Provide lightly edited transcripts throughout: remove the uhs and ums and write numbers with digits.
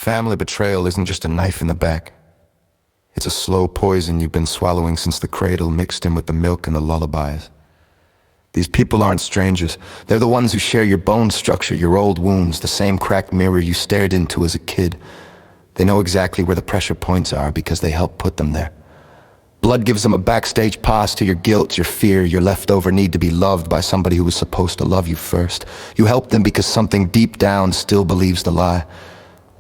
Family betrayal isn't just a knife in the back. It's a slow poison you've been swallowing since the cradle mixed in with the milk and the lullabies. These people aren't strangers. They're the ones who share your bone structure, your old wounds, the same cracked mirror you stared into as a kid. They know exactly where the pressure points are because they helped put them there. Blood gives them a backstage pass to your guilt, your fear, your leftover need to be loved by somebody who was supposed to love you first. You help them because something deep down still believes the lie.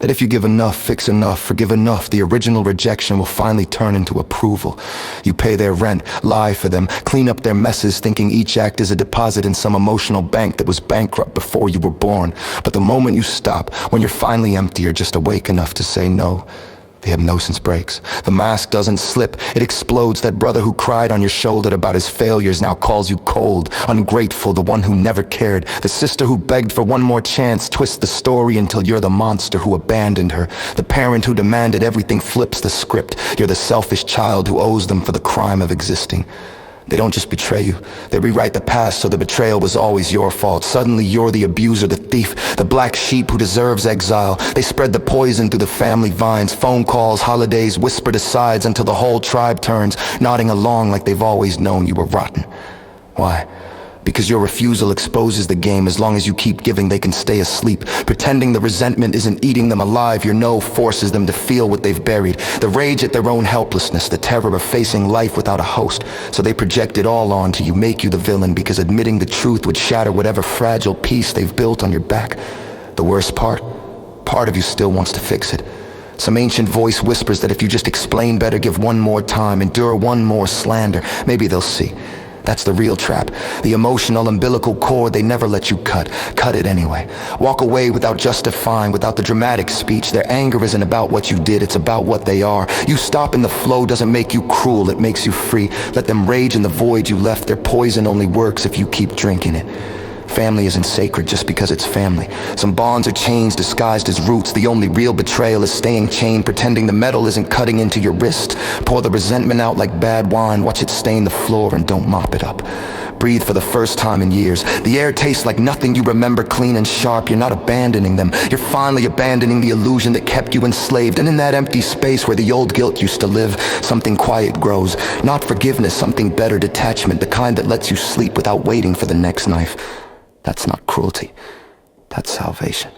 That if you give enough, fix enough, forgive enough, the original rejection will finally turn into approval. You pay their rent, lie for them, clean up their messes, thinking each act is a deposit in some emotional bank that was bankrupt before you were born. But the moment you stop, when you're finally empty or just awake enough to say no, the hypnosis breaks. The mask doesn't slip, it explodes. That brother who cried on your shoulder about his failures now calls you cold, ungrateful, the one who never cared. The sister who begged for one more chance twists the story until you're the monster who abandoned her. The parent who demanded everything flips the script. You're the selfish child who owes them for the crime of existing. They don't just betray you, they rewrite the past so the betrayal was always your fault. Suddenly you're the abuser, the thief, the black sheep who deserves exile. They spread the poison through the family vines, phone calls, holidays, whispered asides until the whole tribe turns, nodding along like they've always known you were rotten. Why? Because your refusal exposes the game. As long as you keep giving, they can stay asleep. Pretending the resentment isn't eating them alive. Your no forces them to feel what they've buried. The rage at their own helplessness, the terror of facing life without a host. So they project it all onto you, make you the villain, because admitting the truth would shatter whatever fragile piece they've built on your back. The worst part of you still wants to fix it. Some ancient voice whispers that if you just explain better, give one more time, endure one more slander, maybe they'll see. That's the real trap. The emotional umbilical cord they never let you cut. Cut it anyway. Walk away without justifying, without the dramatic speech. Their anger isn't about what you did, it's about what they are. You stop in the flow doesn't make you cruel, it makes you free. Let them rage in the void you left. Their poison only works if you keep drinking it. Family isn't sacred just because it's family. Some bonds are chains disguised as roots. The only real betrayal is staying chained, pretending the metal isn't cutting into your wrist. Pour the resentment out like bad wine, watch it stain the floor and don't mop it up. Breathe for the first time in years. The air tastes like nothing you remember, clean and sharp. You're not abandoning them. You're finally abandoning the illusion that kept you enslaved. And in that empty space where the old guilt used to live, something quiet grows. Not forgiveness, something better, detachment, the kind that lets you sleep without waiting for the next knife. That's not cruelty. That's salvation.